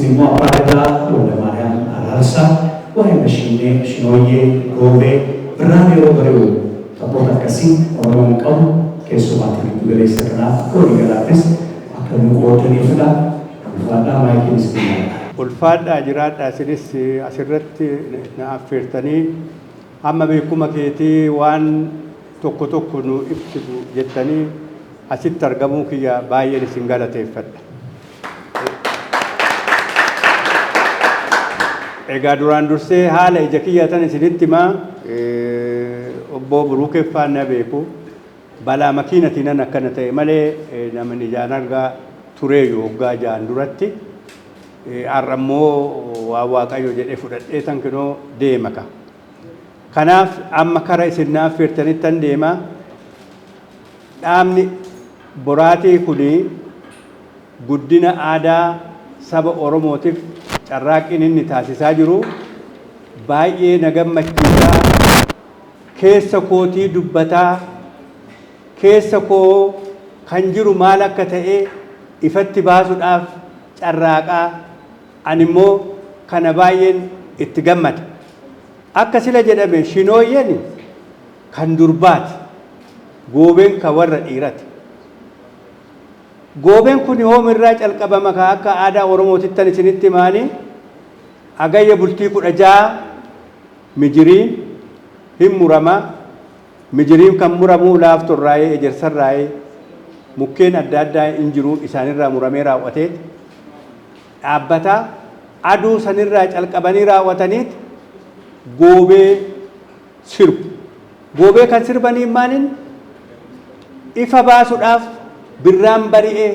Simo Apareda, Luna Mariam Alalsa, Wahai Mashine, Shinoye, Gove, Brani Robreu, Tapota Cassin, Oron Kamu, Kesumati Gulesa Kana, Kori Galatis, Akamu Kotani Fula, Fada Mike Miskina. Ulfada Jirata Siris Asirati Nafirtani, Amma Bikuma Keti, one Tokotokunu, Ipsidu, Jetani, Asitar Gamukia, Bayer Singala Tefat. Egaa duraan dursee haala ija kiyyatan isinitti himaa obbo Buruukee Faannaa beeku balaa makiinatiin akkana ta'e malee namni ijaan argaa tureeyyu waggaa ja'an duratti har'ammoo waa Waaqayyo jedhee fudhadhee tan kinoo deema ka. Kanaaf amma kara isin naaf feertanittan deema. Dhaabni boraatii kuni guddina aadaa saba Oromootiif carraaqiin inni taasisaa jiru baay'ee na gammachiisaa keessa kootii dubbataa keessa koo kan jiru maal akka ta'e ifatti baasuudhaaf carraaqaa ani immoo kana baay'een itti gammada. Akka sila jedhame Shinooyyeen kan durbaati goobeen kan warra dhiirati. Goobeen kun hoomirraa calqabama ka akka aadaa Oromootittan isinitti himaani agayya bultii 16 mijiriin hin murama mijiriin kan muramu laaftorraayee ejersarraayee mukkeen adda addaa hin jiru isaanirraa muramee raawwatee dhaabbata aduu sanirraa calqabanii raawwataniit goobee sirbu. Goobee kan sirbanii maanin ifa baasuudhaaf birraan bari'ee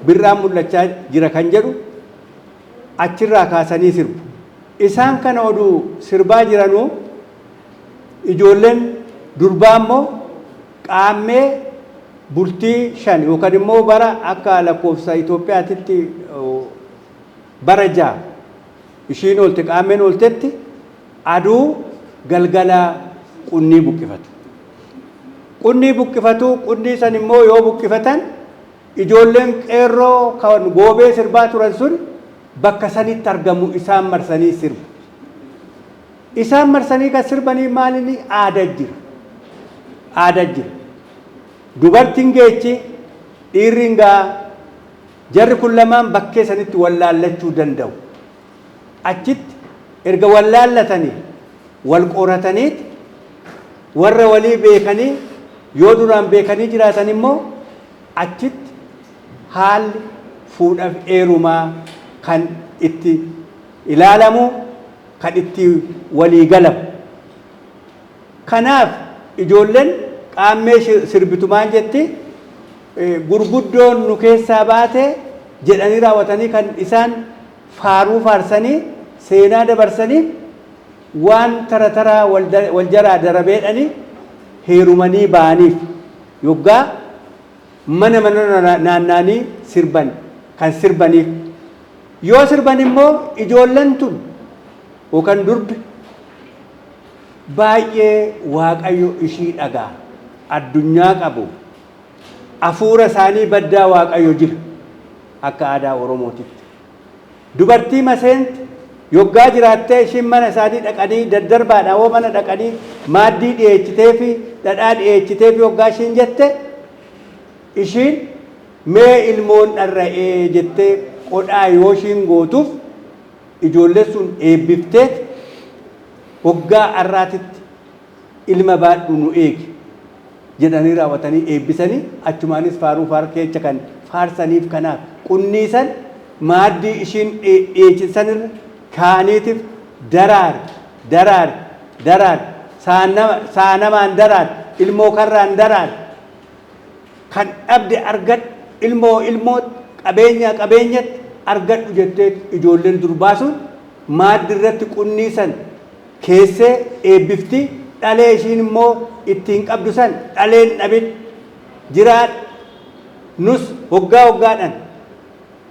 birraan mul'achaa jira kan jedhu achirraa kaasanii sirbu. Isaan kana oduu sirbaa jiranuu ijoolleen durbaa immoo qaammee bultii 5 yookaan immoo bara akka lakkoofsa Itoophiyaatitti bara 6 ishiin oolte qaammeen ooltetti aduu galgala qunnii buqqifatu. Qunnii buqqifatu qunnii san immoo yoo buqqifatan ijoolleen qeerroo kan goobee sirbaa turan sun bakka sanitti argamu isaan marsanii sirbu. Isaan marsanii kan sirbanii maalini aadaa jira. Aadaa jira. Dubartiin geechi dhiirriin gaa jarri kun lamaan bakkee sanitti wallaallachuu danda'u. Achitti erga wallaallatanii wal qorataniit warra walii beekanii yoo duraan beekanii jiraatan immoo achitti haalli fuudhaaf heerumaa kan itti ilaalamu kan itti walii galamu. Kanaaf ijoolleen qaammee sirbitumaan jetti gurguddoon nu keessaa baate jedhanii raawwatanii kan isaan faaruu faarsanii seenaa dabarsanii waan tara taraa wal jaraa darabeedhanii heerumanii ba'aniif yoggaa mana naannanii sirban kan sirbaniif yoo sirban immoo ijoolleen tun yookaan durbi baay'ee Waaqayyo ishii dhagaa addunyaa qabu afuura isaanii baddaa Waaqayyo jira akka aadaa Oromootitti. Dubartii maseenti yoggaa jiraattee ishiin mana isaanii dhaqanii daddarbaadhaan hoo mana dhaqanii maaddii dhiyeechitee fi dhadhaa dhiyeechitee fi yoggaa ishiin jette ishiin mee ilmoon dharra'ee jettee qodhaa yoo ishiin gootuuf ijoollee sun eebbiftee waggaa arraatitti ilma baadhu nu eegi jedhanii raawwatanii eebbisanii achumaanis faaruu keecha kan faarsaniif kanaaf qunniisan maaddii ishiin dhiyeessisanirra kaaniitiif daraar saanamaan daraar ilmoo karraan daraar kan dhabde argad ilmoo qabeenyatti argadhu jettee ijoolleen durbaa sun maaddi irratti qunniisan keessee eebbifti dhalee ishiin immoo ittiin qabdu san dhaleen dhabin jiraadha nus waggaadhaan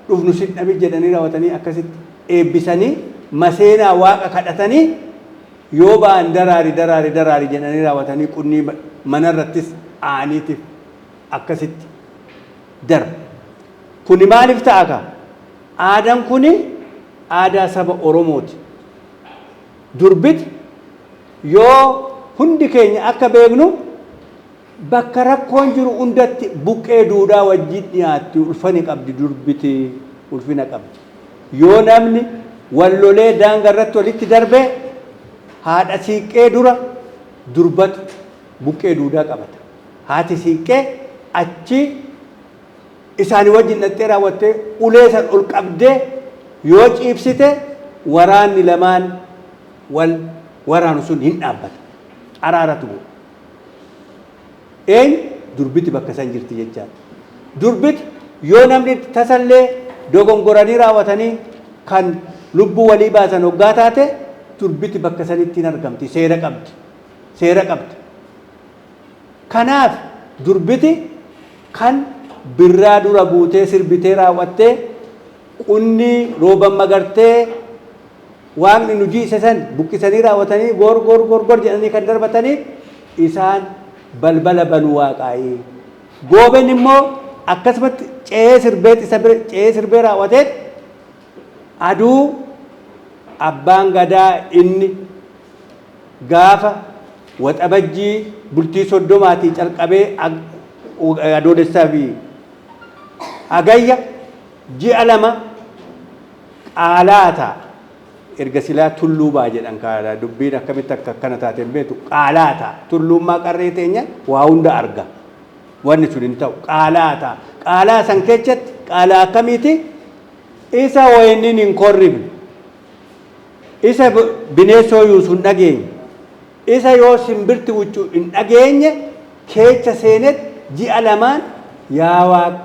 dhufnu sin dhabin jedhanii raawwatanii akkasitti eebbisanii maseenaa waaqa kadhatanii yoo ba'an daraari jedhanii raawwatanii qunnii manarrattis aaniitiif akkasitti darba. Kuni maaliif ta'a ka? Aadaan kuni aadaa saba Oromooti. Durbiti yoo hundi keenya akka beeknu bakka rakkoon jiru hundatti buqqee duudhaa wajjin dhiyaatti ulfani qabdi durbiti ulfina qabdi. Yoo namni wallolee daangaa irratti walitti darbe haadha siiqqee dura durbatu buqqee duudhaa qabata. Haati siiqqee achi isaanii wajjin dhattee raawwattee ulee san ol qabdee yoo ciibsite waraanni lamaan wal waraanu sun hin dhaabbata. Araaratu bu'u. Durbiti bakka san jirti jechaadha. Durbiti yoo namni tasallee dogongoranii raawwatanii kan lubbuu walii baasan hoggaa taate durbiti bakka sanitti hin argamti. Seera qabdi. Seera qabdi. Kanaaf durbiti kan birraa dura buutee sirbitee raawwattee qunnii rooban magartee waaqni nu jiise san buqqisanii raawwatanii gor jedhanii kan darbatanii isaan balbala banuu waaqaayii. Gooben immoo akkasumatti ce'ee sirbee raawwatee aduu abbaan gadaa inni gaafa waxabajjii bultii soddomaatii calqabee adoolessaa fi hagayya ji'a lama qaalaata erga silaa tulluu baa jedhan kaadha dubbiin akkamitti akkana taateen beetu qaalaata tullummaa qarree teenya waa hunda arga wanni sun hin ta'u qaalaata qaalaa san keessatti qaalaa akkamiiti isa wayinnin hin korribne isa bineensoo yuusu hin dhageenye isa yoo simbirti wuccu hin dhageenye keessa seenet ji'a lamaan yaa Waaqa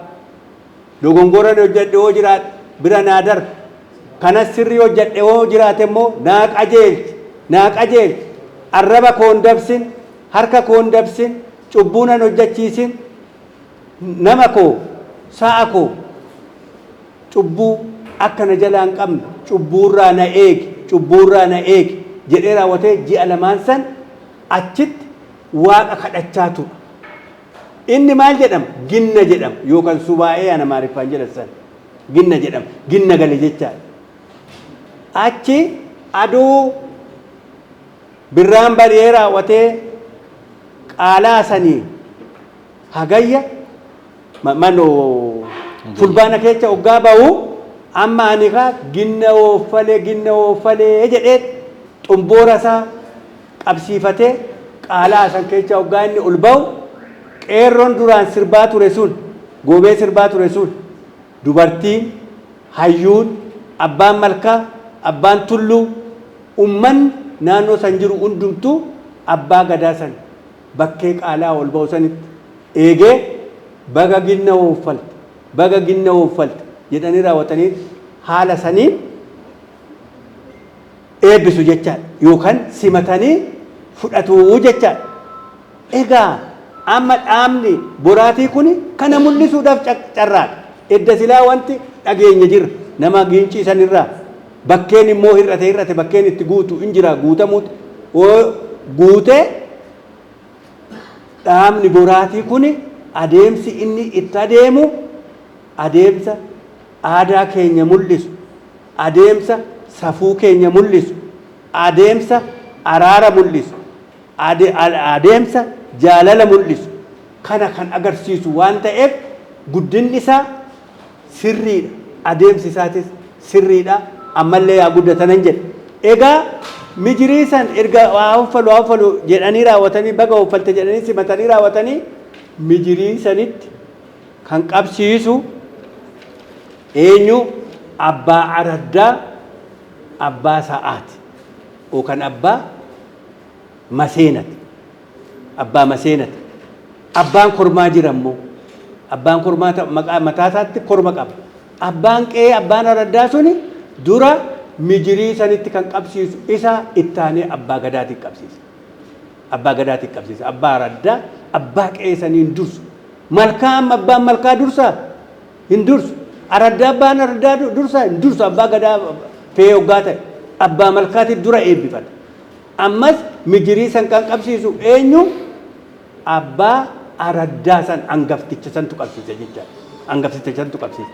dogongora hojjedhe yoo jiraate bira naa darbe kanas sirrii hojjedhe yoo jiraate immoo naa qajeelchi arraba koon dabsin harka koon dabsin cubbuunan hojjechiisin nama koo sa'a koo cubbuu akka na jalaa hin qabne cubbuurraa na eegi jedhee raawwatee ji'a lamaan san achitti Waaqa kadhachaa ture. Inni maal jedhama? Ginna jedhama yookaan subaa'ee ana maariffaan jedhan ginna jedhama. Ginna gale jechaadha. Achi aduu birraan bari'ee raawwatee qaalaa sanii hagayya manoo fulbaana keessa hoggaa ba'u amma ani kaa ginna ooffalee jedhee xumboora isaa qabsiifatee qaalaa san keessa hoggaa inni ol ba'u qeerroon duraan sirbaa ture sun goobee sirbaa ture sun dubartiin hayyuun abbaan malkaa abbaan tulluu ummanni naannoo san jiru hundumtuu abbaa gadaa san bakkee qaalaa ol ba'u sanitti eegee baga ginna ooffalte jedhanii raawwatanii haala saniin eebbisu jechaadha yookaan simatanii fudhatuu jechaadha. Egaa amma dhaamni boraatii kun kana mul'isuudhaaf carraadha. Edda silaa wanti dhageenya jira nama gincii sanirraa bakkeen immoo hir'ate bakkeen itti guutu injira guutamuuti guutee dhaamni boraatii kun adeemsi inni itti adeemu adeemsa aadaa keenya mul'isu adeemsa safuu keenya mul'isu adeemsa araara mul'isu adeemsa jaalala mul'isu kana kan agarsiisu waan ta'eef guddinni isaa sirriidha adeemsi isaatis sirriidha ammallee yaa guddatanan jedhe. Egaa mijirii san erga waa uffalu jedhanii raawwatanii baga uffalte jedhanii simatanii raawwatanii mijirii sanitti kan qabsiisu eenyu abbaa araddaa abbaa sa'aati yookaan abbaa maseenati abbaan kormaa jira immoo abbaan kormaa mataa isaatti korma qaba abbaan qe'ee abbaan araddaa suni dura mijirii sanitti kan qabsiisu isa ittaanee abbaa gadaatiin qabsiisa abbaa araddaa abbaa qe'ee saniin dursu malkaan abbaan malkaa dursaa hin dursu araddaa abbaan araddaa dursaa hin dursu abbaa gadaa fe'ee hoggaa ta'e abbaa malkaatti dura eebbifata ammas mijirii san kan qabsiisu eenyu abbaa araddaa san hangafticha santu qabsiisa jechaadha hangafticha santu qabsiisa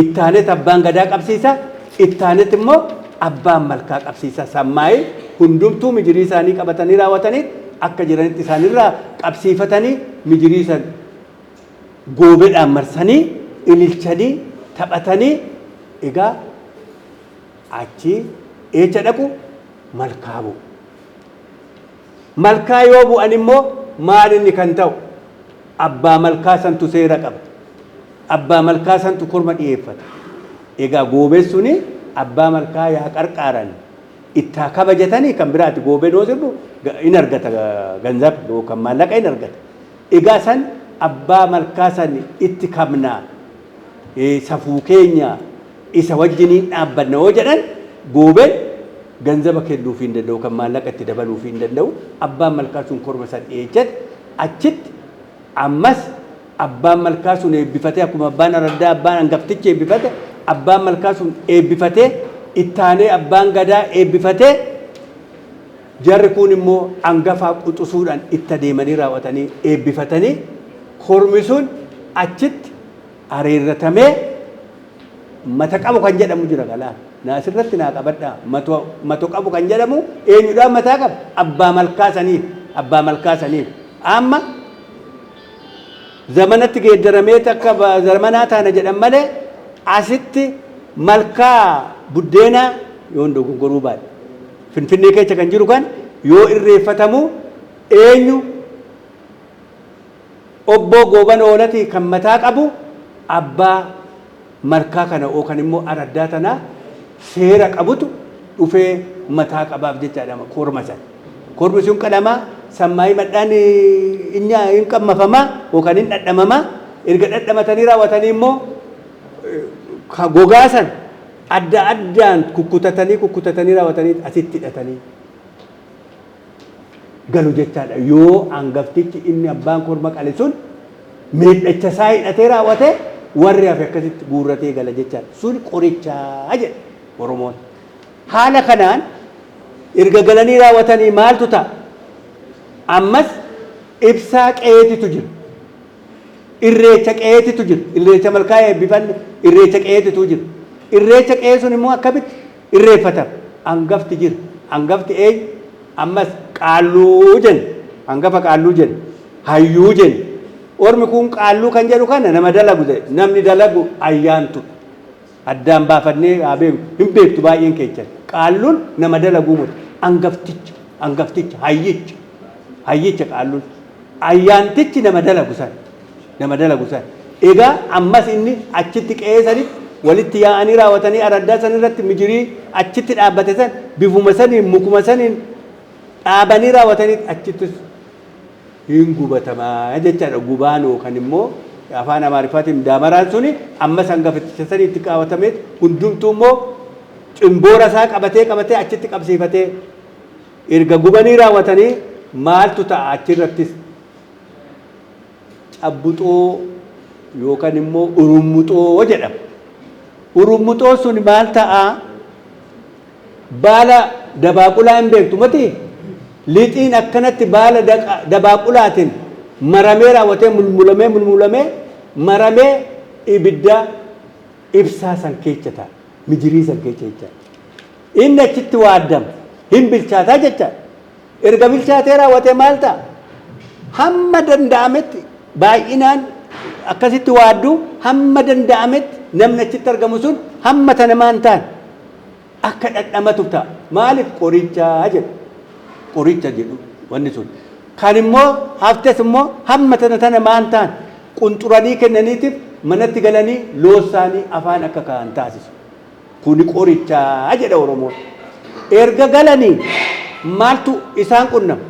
ittaanet abbaan gadaa qabsiisa ittaanetti immoo abbaan malkaa qabsiisa sammaa'ee hundumtuu mijirii isaanii qabatanii raawwatanii akka jiranitti isaanirraa qabsiifatanii mijirii isa goobeedhaan marsanii ililchanii taphatanii egaa achi eecha dhaqu malkaa bu'u. Malkaa yoo bu'an immoo maal inni kan ta'u abbaa malkaa santu seera qaba. Abbaa malkaa santu korma dhiyeeffata. Egaa goobeen suni abbaa malkaa yaa qarqaaran ittaa kabajatanii kan biraati goobeen yoo sirbu in argata ganzab yookaan maallaqa in argata. Egaa san abbaa malkaa san itti kabnaa safuu keenya isa wajjiniin dhaabbanna yoo jedhan goobeen ganzaba kennuuf hin danda'u kan maallaqa itti dabaluuf hin danda'u abbaan malkaa sun korma san dhiyeechate achitti ammas abbaan malkaa sun eebbifatee akkuma abbaan araddaa abbaan hangaftichi eebbifate abbaan malkaa sun eebbifatee ittaanee abbaan gadaa eebbifatee jarri kun immoo hangafaa quxusuudhaan itti deemanii raawwatanii eebbifatanii kormi sun achitti areerratamee mata qabu kan jedhamu jira galaa naasirratti naa qabadhaa mato qabu kan jedhamu eenyudhaan mataa qaba abbaa malkaa saniif amma zamanatti geeddaramee akka zamanaa taana jedhan malee asitti malkaa buddeenaa yoo dogoggoruu baadhe finfinnee keessa kan jiru kan yoo irreeffatamu eenyu obbo Gooban Oolati kan mataa qabu abbaa malkaa kana yookaan immoo araddaa tanaa seera qabutu dhufee mataa qabaaf jechaadha korma san. Kormi sun qalamaa sammaayii madhaan hin qammafamaa yookaan hin dhadhamamaa erga dhadhamatanii raawwatanii immoo gogaa san adda addaan kukkutatanii raawwatanii asitti hidhatanii galu jechaadha. Yoo hangaftichi inni abbaan korma qale sun miidhacha isaa hidhatee raawwate warri hafe akkasitti guurratee gala jechaadha. Sun qorichaa jedha Oromoon. Haala kanaan erga galanii raawwatanii maaltu ta'a? Ammas ibsaa qeetitu jira. Irreecha qeetitu jira. Irreecha malkaa eebbifanne irreecha qeetitu jira. Irreecha qee sun immoo akkamitti irreeffatama? Hangafti jira. Hangafti eenyu? Ammas qaalluu jenna. Hangafa qaalluu jenna. Hayyuu jenna. Ormi kun qaalluu kan jedhu kana nama dalagu jedhe. Namni dalagu ayyaantu. Addaan baafannee hin beektu baay'een keechan. Qaalluun nama dalaguu mutu. Hangafticha hayyicha qaalluun. Ayyaantichi nama dalagu san. Egaa ammas inni achitti qeessanitti walitti yaa'anii raawwatanii araddaa san irratti mijirii achitti dhaabbate san bifuma saniin mukuma saniin dhaabanii raawwatanii achittis hin gubatamaa jechaadha. Gubaan yookaan immoo afaan Amaariffaatiin daamaraan suni ammas hangafticha saniitti qabatamee hundumtuu immoo cimboora isaa qabatee achitti qabsiifatee erga gubanii raawwatanii maaltu ta'a achirrattis cabbuxoo yookaan immoo urummuxoo jedhama. Urummuxoo sun maal ta'a? Baala dabaaqulaa hin beektu miti lixiin akkanatti baala dabaaqulaatiin maramee raawwatee mulmulamee maramee ibidda ibsaa san keessa ta'a. Mijirii san keessa jecha inni achitti waaddama hin bilchaataa jecha erga bilchaatee raawwatee maal ta'a? Hamma danda'ametti baay'inaan akkasitti waadduu hamma danda'ametti namni achitti argamu sun hamma tana maan ta'an akka dhadhamatu ta'a. Maaliif qoricha jedhu wanni sun kan immoo haftes immoo hamma tana maan ta'an qunxuranii kennaniitiif manatti galanii loossaanii afaan akka ka'an taasisu. Kuni qorichaa jedha Oromoon. Erga galanii maaltu isaan qunnama?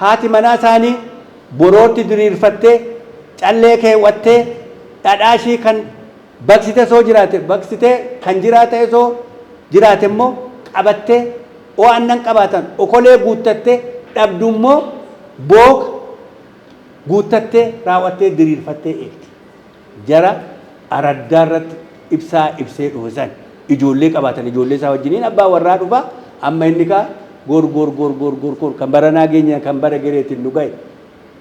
Haati manaa isaanii borootti diriirfattee callee keewwattee dhadhaashii kan baqsite soo jiraate baqsitee kan jiraate soo jiraate immoo qabattee aannan qabaatan okolee guuttattee dhabdu immoo booka guuttattee raawwattee diriirfattee eegdi. Jara araddaa irratti ibsaa ibsee dhufisan ijoollee qabaatan ijoollee isaa wajjiniin abbaa warraa dhufa amma inni kaa gor kan bara nageenya kan bara gereetiin nu gahe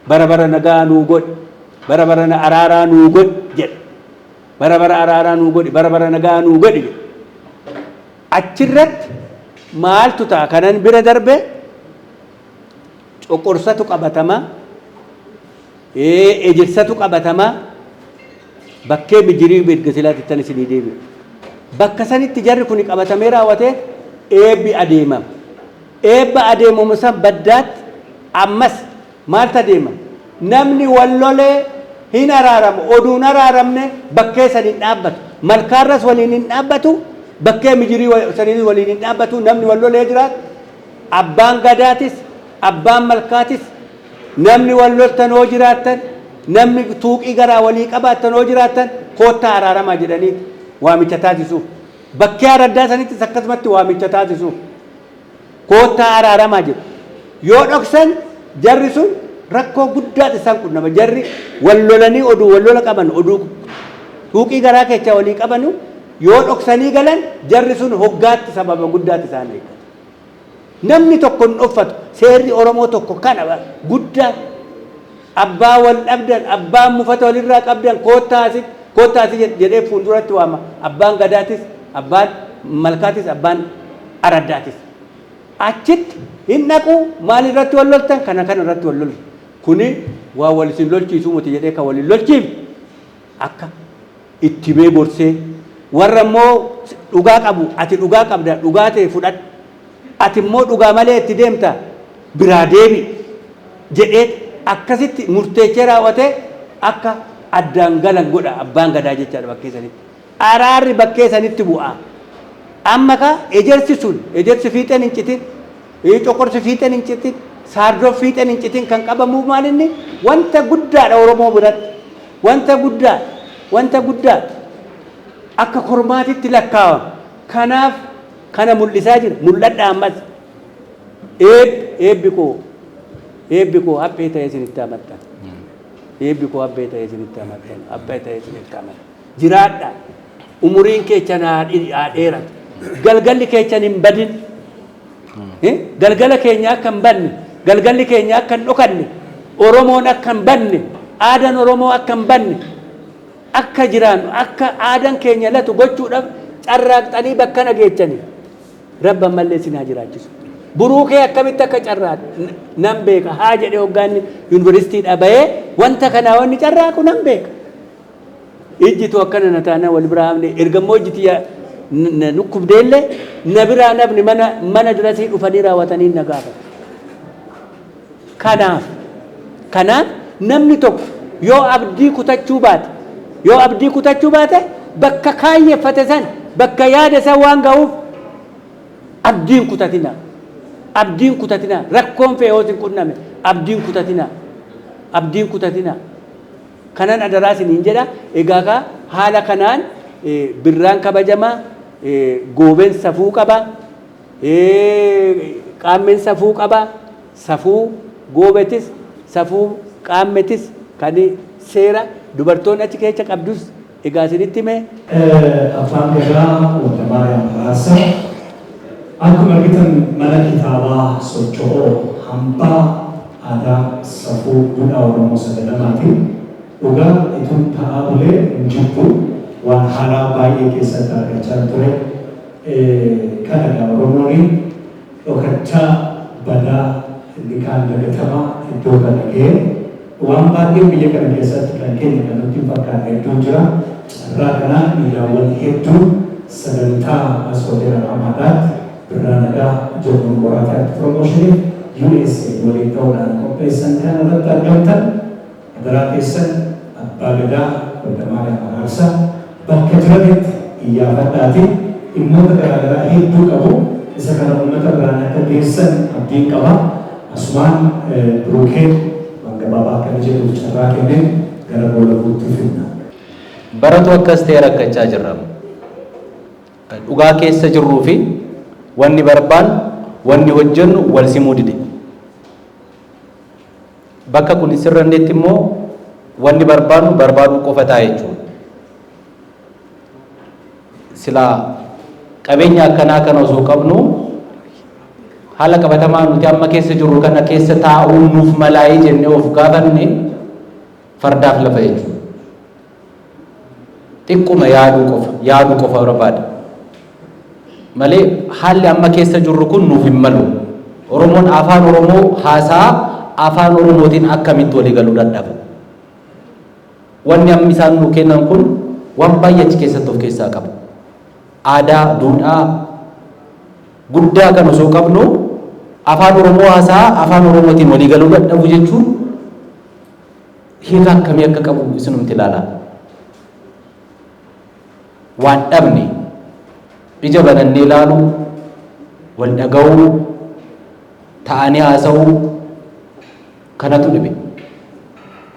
bara nagaa nuu godhi bara araaraa nuu godhi jedha bara araaraa nuu godhi bara nagaa nuu godhi jedha achirrat maaltu ta'a kanan bira darbe coqorsatu qabatama ejersatu qabatama bakkee bijirii beedgasilaatti tan isinii deebi'u bakka sanitti jarri kun qabatamee raawwate eebbi adeemam eebba adeemamu san baddaatti ammas maaltu adeema namni wallolee hin araaramu oduun araaramne bakkee saniin dhaabbatu malkaarras waliin hin dhaabbatu bakkee mijirii saniin waliin hin dhaabbatu namni wallolee jiraat abbaan gadaatis abbaan malkaatis namni walloltan hoo jiraattan namni tuuqii garaa walii qabaattan hoo jiraattan koottaa araaramaa jedhanii waamicha taasisuuf bakkee araddaa sanittis akkasumatti waamicha taasisuuf koottaa araaramaa jedhu yoo dhoksan jarri sun rakkoo guddaati isaan qunnama jarri wallolanii oduu wallola qaban oduu tuuqii garaa keessa walii qabanu yoo dhoksanii galan jarri sun hoggaatti sababa guddaati isaan eeggatu namni tokko hin dhoffatu seerri Oromoo tokko kana guddaa abbaa wal dhabdan abbaan mufata walirraa qabdan koottaasi jedhee fuulduratti waama abbaan gadaatis abbaan malkaatis abbaan araddaatis achitti hin dhaqu maal irratti wal loltan kana irratti wal loltan kuni waa wal isin lolchiisuu muti jedhee kan waliin lolchiif akka itti mee gorsee warra immoo dhugaa qabu ati dhugaa qabda dhugaa ta'e fudhadhu ati immoo dhugaa malee itti deemta biraa deebi jedhee akkasitti murteechee raawwate akka addaan galan godha abbaan gadaa jechaadha bakkee sanitti araarri bakkee sanitti bu'a amma ka ejersi sun ejersi fiixeen hin citin coqorsi fiixeen hin citin saardoo fiixeen hin citin kan qabamuuf maalinni wanta guddaadha Oromoo biratti wanta guddaa akka kormaatitti lakkaawama kanaaf kana mul'isaa jira mul'adha ammas eebbi koo haphee ta'ee isinitti amantan eebbi koo haphee ta'ee isinitti amantan haphee ta'ee isinitti amantan jiraadha umuriin keechan haa dheeratu galgalli keechan hin badin galgala keenya akka hin banne galgalli keenya akka hin dhokanne Oromoon akka hin banne aadaan Oromoo akka hin banne akka jiraannu akka aadaan keenya latu gochuudhaaf carraaqxanii bakka nageechanii rabban mallee isin haa jiraachisu buruu kee akkamitti akka carraaqu nan beeka haa jedhee hoggaanni yuunivarsiitiidhaa bahee wanta kanaa wanni carraaqu nan beeka ijjitu akkana na taana wal biraa hamne ergammoo ijjiti nukkubdeellee na biraa nafni mana durasii dhufanii raawwatanii na gaafatu kanaaf namni tokko yoo abdii kutachuu baate bakka kaayyeeffate san bakka yaada san waan ga'uuf abdiin kutatina rakkoon fe'oos hin qunname abdiin kutatina kanan adaraa isiniin jedha egaa ka haala kanaan birraan kabajamaa goobeen safuu qaba qaammeen safuu qaba safuu goobetis safuu qaammetis kan seera dubartoonni achi keessa qabdus egaa isinitti mee afaan gadaa wanta maariyaam Araarsaa akkuma argitan mana kitaabaa socho'oo hambaa aadaa safuu duudhaa Oromoo sagaltamaatiin dhugaa itun ta'aa bulee hin jirtu waan haaraa baay'ee keessatti argachaa ture kana Oromoon dhokachaa badaa inni kaan dagatamaa iddoo kana ga'ee waan baay'ee biyya kana keessatti kan keenya kan nuti fakkaatu hedduun jira irraa kanaan miidhaawwan hedduu sagantaa asooteera amaadaatti birraa nagaa ijoolleen qoraataatti piroomooshinii USA waliin ta'uudhaan qopheessan kan irratti argamtan adaraa keessan abbaa gadaa wanta maariyaam Araarsaa bakka jiranitti iyyaafadhaatiin dhimmoota garaagaraa hedduu qabu isa kana uummata biraan akka geessan abdiin qaba asumaan birookeen gabaabaa akkana jedhuuf carraa kenneen gara boolabuutti fidna. Baratu akkas ta'e rakkachaa jirra. Dhugaa keessa jirruu fi wanni barbaannu wanni hojjennu wal simuu dide. Bakka kun sirranneetti immoo wanni barbaannu barbaaduu qofa ta'a jechuudha. Silaa qabeenya akkanaa kana osoo qabnu haala qabatamaa nuti amma keessa jirru kana keessa taa'uun nuuf malaayii jennee of gaafanne fardaaf lafa jechuudha. Xiqquma yaaduu qofa barbaada. malee haalli amma keessa jirru kun nuuf hin malu. Oromoon afaan Oromoo haasaa afaan Oromootiin akkamitti walii galuu dadhaba. Wanni amma isaan nuu kennan kun waan baay'ee achi keessatti of keessaa qabu. Aadaa, duudhaa guddaa kan osoo qabnu afaan Oromoo haasaa afaan Oromootiin walii galuu dadhabu jechuun hiika akkamii akka qabu isinumti ilaalaa. Waan dhabne ija banannee ilaaluu, wal dhaga'uu, ta'anii haasa'uu kanatu dhibe.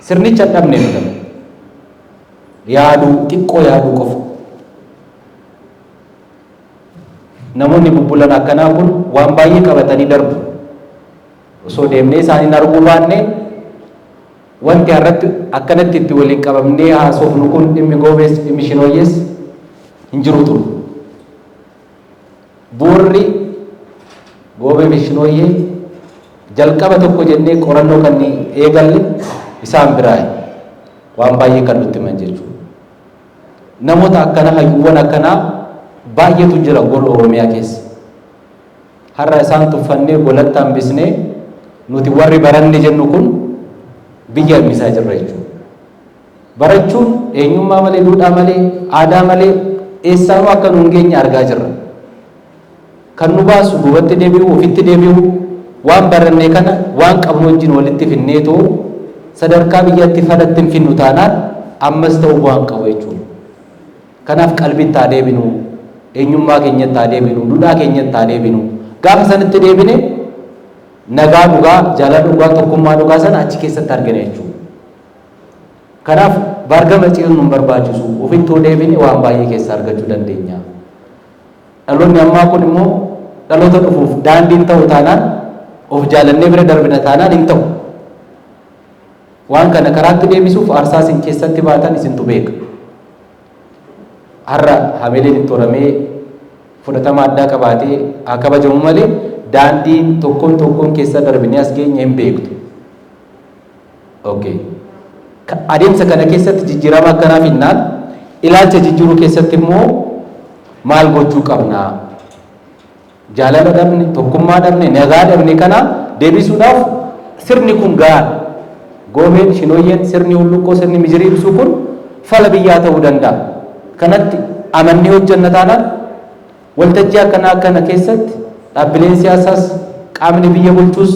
Sirnicha dhabne nuti yaaduu xiqqoo yaaduu qofa. Namoonni bubbulan akkanaa kun waan baay'ee qabatanii darbu. Osoo deemnee isaaniin arguu baanne wanti har'atti akkanatti itti waliin qabamnee haasofnu kun dhimmi goobees dhimmi shinooyyees hin jiru ture. Bu'uurri goobee fi shinooyyee jalqaba tokko jennee qorannoo kan eegalle isaan biraayi. Waan baay'ee kan nutti himan jechuudha. Namoota akkana hayyuuwwan akkanaa baay'eetu jira gola Oromiyaa keessa. Har'a isaan tuffannee golatti hambisnee nuti warri baranne jennu kun biyya hambisaa jirra jechuudha. Barachuun eenyummaa malee, duudhaa malee, aadaa malee eessaanuu akka nu hin geenye argaa jirra. Kan nu baasu duubatti deebi'u, ofitti deebi'u, waan barannee kana waan qabnu wajjin walitti finneetoo sadarkaa biyyatti fadatti hin finnu taanaan ammas ta'uu waan qabu jechuudha. Kanaaf qalbitti haa deebinu, eenyummaa keenyatti haa deebinu, duudhaa keenyatti haa deebinu. Gaafa sanitti deebine nagaa dhugaa, jaalala dhugaa, tokkummaa dhugaa sana achi keessatti argina jechuudha. Kanaaf baargama ciisuun nu barbaachisu, ofittoo deebine waan baay'ee keessaa argachuu dandeenya. Dhaloonni ammaa kun immoo dhaloota dhufuuf daandiin ta'u taanaan of jaalannee bira darbina taanaan hin ta'u. Waan kana karaatti deebisuuf aarsaa isin keessatti baatan isintu beeka. Har'a hamileen itti horamee fudhatama addaa qabaatee haa kabajamu malee daandiin tokkoon keessa darbinee as geenye hin beektu. Okay. Adeemsa kana keessatti jijjiirama akkanaaf hinnaan ilaalcha jijjiiruu keessatti immoo maal gochuu qabna? Jaalala dhabne, tokkummaa dhabne, nagaa dhabne kana deebisuudhaaf sirni kun gahaadha. Goobeen, shinooyyeen, sirni hulluqqoo, sirni mijirii ibsuu kun fala biyyaa ta'uu danda'a. Kanatti amannee hojjenna taanaan waltajjii akkana keessatti dhaabbileen siyaasaas qaamni biyya bulchuus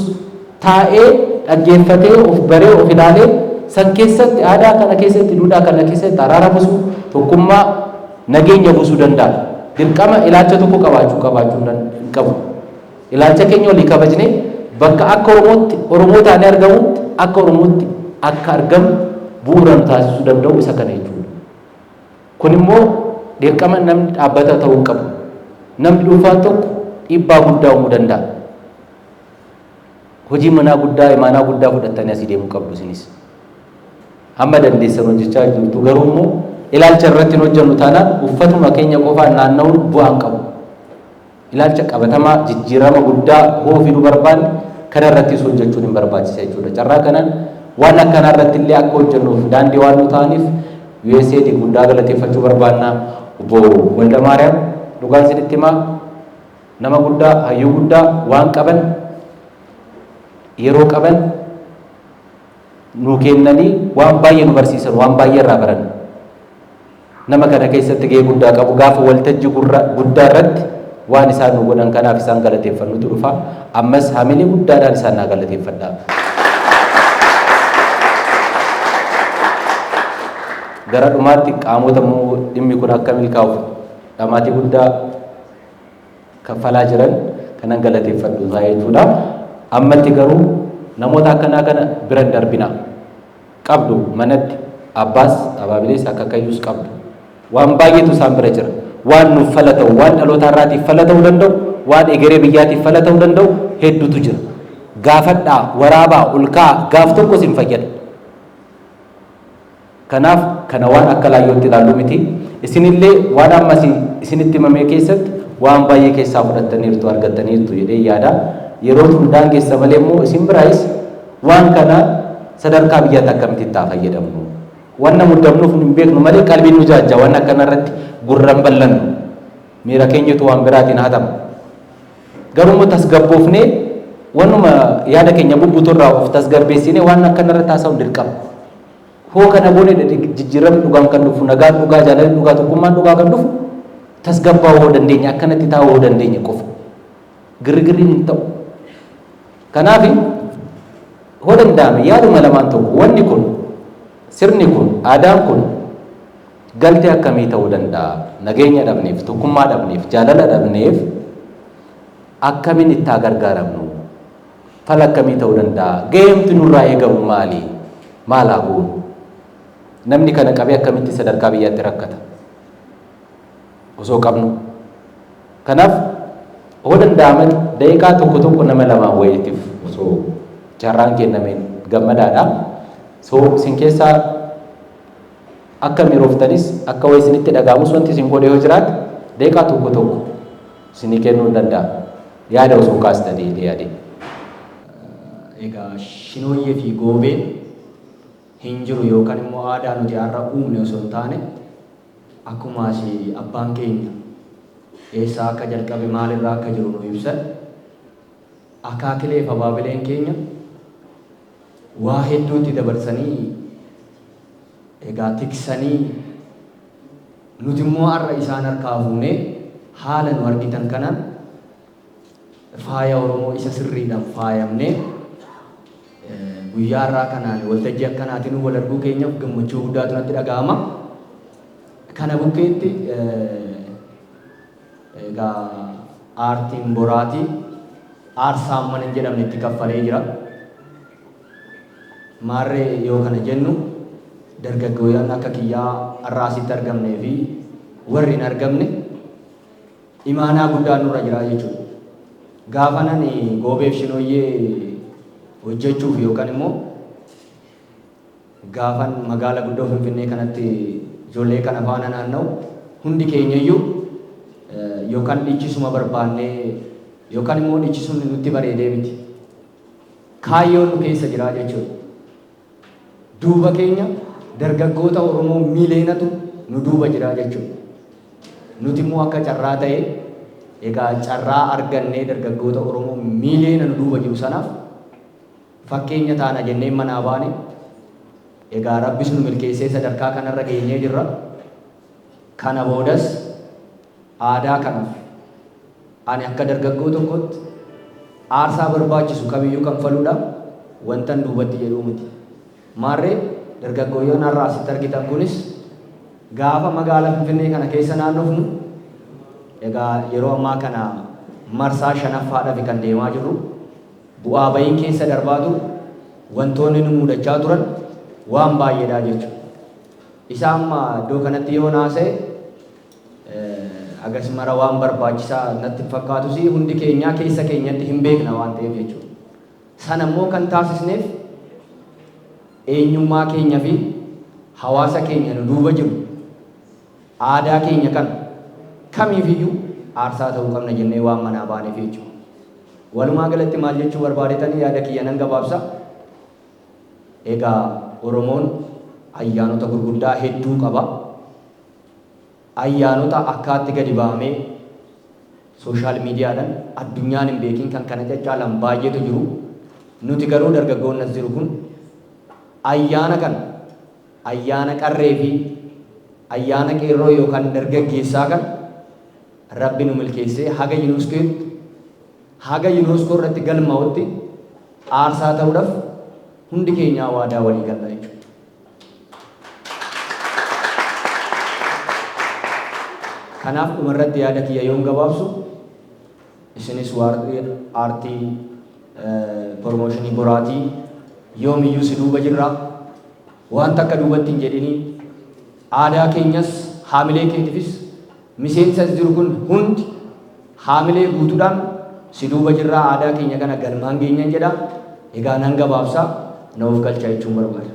taa'ee dhaggeeffatee of baree of ilaalee san keessatti aadaa kana keessatti duudhaa kana keessatti araara buusuu, tokkummaa, nageenya buusuu danda'a. Dirqama ilaalcha tokko qabaachuu hin qabu. Ilaalcha keenya olii kabajnee bakka akka Oromoo taanee argamutti akka Oromootti akka argamu bu'uura nu taasisuu danda'u isa kana jechuudha. Kun immoo dirqama namni dhaabbata ta'uu qabu. Namni dhuunfaan tokko dhiibbaa guddaa uumuu danda'a. Hojii manaa guddaa, imaanaa guddaa fudhattanii asii deemuu qabdu isinis. Hamma dandeessan hojjechaa jirtu garuu immoo ilaalcha irratti hin hojjennu taanaan uffatuma keenya qofaan naanna'uun bu'aa hin qabu. Ilaalcha qabatamaa jijjiirama guddaa hoo fiduu barbaanne kana irrattis hojjechuun hin barbaachisa jechuudha. Carraa kanaan waan akkanaa irratti illee akka hojjennuuf daandii waan nu ta'aniif USAID guddaa galateeffachuu barbaanna. Obbo Waldamaariyaam dhugaan isinitti himaa nama guddaa, hayyuu guddaa waan qaban yeroo qaban nu kennanii waan baay'ee nu barsiisan, waan baay'ee irraa baran. Nama kana keessatti gahee guddaa qabu. Gaafa waltajjii guddaa irratti waan isaan nu godhan kanaaf isaan galateeffannutu dhufa. Ammas hamilee guddaadhaan isaan naa galateeffadhaa. Gara dhumaatti qaamota dhimmi kun akka milkaa'uuf dhamaatii guddaa kaffalaa jiran kanan galateeffadhu jechuudha. Ammatti garuu namoota akkanaa kana bira darbina qabdu manatti abbaas abaabilees akka kayyuus qabdu. Waan baay'eetu isaan bira jira. Waan nuuf fala ta'u, waan dhaloota irraatiif fala ta'uu danda'u, waan egeree biyyaatiif fala ta'uu danda'u hedduutu jira. Gaafadhaa, waraabaa, ulkaa gaaf tokko isin fayyada. Kanaaf kana waan akka laayyootti ilaallu miti. Isinillee waan amma isinitti himame keessatti waan baay'ee keessaa fudhattaniirtu, argattaniirtu jedhee yaada. Yeroo hundaan keessa malee immoo isin biraayis waan kana sadarkaa biyyaatti akkamitti itti fayyadamnu. Wanna muddamnuuf hin beeknu malee qalbiin nu jaajja waan akkana irratti gurran ballannu. miira keenyatu waan biraatiin hatama. Garuu tasgabboofnee wanuma yaada keenya bubbuturraa of tasgabbeessinee waan akkanarratti haasa'uun dirqama. Hoo kana boone jijjiiramni dhugaan kan dhufu, nagaan dhugaa, jaalalli dhugaa, tokkummaan dhugaa kan dhufu tasgabbaa'uu dandeenya, akkanatti taa'uu dandeenya qofa. Girgirriin hin ta'u. Kanaaf hoo danda'ame yaaduma lamaan tokko wanni kun sirni kun aadaan kun galtee akkamii ta'uu danda'a? Nageenya dhabneef, tokkummaa dhabneef, jaalala dhabneef akkamiin itti gargaaramnu? Fala akkamii ta'uu danda'a? Ga'eemti nurraa eegamu maali? Maal haa goonu? Namni kana qabee akkamitti sadarkaa biyyaatti rakkata? Osoo qabnu. Kanaaf hoo danda'ame daqiiqaa tokko tokko nama lamaan wayitiif osoo carraan kennameen gammadaadha. Isin keessaa akka mirooftanis akka wayii isinitti dhaga'amus wanti isin godhe yoo jiraate daqiiqaa tokko tokko isinii kennuu danda'a. Yaada osoo kaastanii yaade. Egaa Shinooyyee fi Goobeen hin jiru yookaan immoo aadaa nuti har'a uumne osoo hin taane akkuma abbaan keenya eessaa akka jalqabe maalirraa akka jiru nu ibsan akaakilee fi abaabileen keenya waa hedduutti dabarsanii egaa tiksanii nuti immoo har'a isaan harkaa fuunee haala nu argitan kanaan faaya Oromoo isa sirriidhaan faayamnee guyyaa irraa kanaan waltajjii akkanaatiin wal arguu keenyaaf gammachuu guddaatu natti dhaga'ama. Kana bukkeetti egaa aartiin boraatii aarsaan mana hin jedhamne itti kaffalee jira. Maarree yoo kana jennu dargaggoowwan akka kiyyaa har'aasitti argamnee fi warri hin argamne imaanaa guddaan nurra jira jechuudha. Gaafa nani Goobeef Shinooyyee hojjechuuf yookaan immoo gaafan magaala guddoo Finfinnee kanatti ijoollee kana faana naanna'u hundi keenyayyuu yookaan dhichisuma barbaannee yookaan immoo dhichisumni nutti bareedee miti. Kaayyoon nu keessa jira jechuudha. Duuba keenya dargaggoota Oromoo miileenatu nu duuba jira jechuudha. Nuti immoo akka carraa ta'e egaa carraa argannee dargaggoota Oromoo miileena nu duuba jiru sanaaf fakkeenya taana jennee manaa baane egaa Rabbis nu milkeessee sadarkaa kanarra geenyee jirra. Kana boodas aadaa kanaaf ani akka dargaggoo tokkotti aarsaa barbaachisu kamiyyuu kanfaluudhaaf wantan duubatti jedhuu miti. Maarree dargaggoowwan har'aa asitti argitan kunis gaafa magaalaa Finfinnee kana keessa naannofnu egaa yeroo ammaa kana marsaa shanaffaadhaaf kan deemaa jirru bu'aa ba'iin keessa darbaa turu wantoonni nu mudachaa turan waan baay'eedha jechuudha. Isa amma iddoo kanatti yoo naasa'e agarsiismara waan barbaachisaa natti fakkaatus hundi keenyaa keessa keenyatti hin beekna waan ta'eef jechuudha. Sana immoo kan taasisneef eenyummaa keenya fi hawaasa keenya nu duuba jiru aadaa keenya kan kamiifiyyuu aarsaa ta'uu qabna jennee waan manaa baaneef jechuudha. Walumaa galatti maal jechuu barbaadetanii yaada kiyya nan gabaabsa. Egaa Oromoon ayyaanota gurguddaa hedduu qaba. Ayyaanota akkaatti gadi bahamee sooshaal miidiyaadhaan addunyaan hin beekin kan kana caccaalan baay'eetu jiru. Nuti garuu dargaggoonni as jiru kun ayyaana kana ayyaana qarree fi ayyaana qeerroo yookaan dargaggeessaa kan Rabbi nu milkeessee haga yuuniskoo irratti galmaa'utti aarsaa ta'uudhaaf hundi keenyaa waadaa walii galla jechuudha. Kanaaf dhumarratti yaada kiyya yoon gabaabsu isinis aartii promooshinii boraatii yoomiyyuu si duuba jirra waan takka duubatti hin jedhinii aadaa keenyas haamilee keetiifis miseensas jiru kun hundi haamilee guutuudhaan si duuba jirra aadaa keenya kana galmaan geenyan jedha. Egaa nan gabaabsaa na of galchaa jechuun barbaada.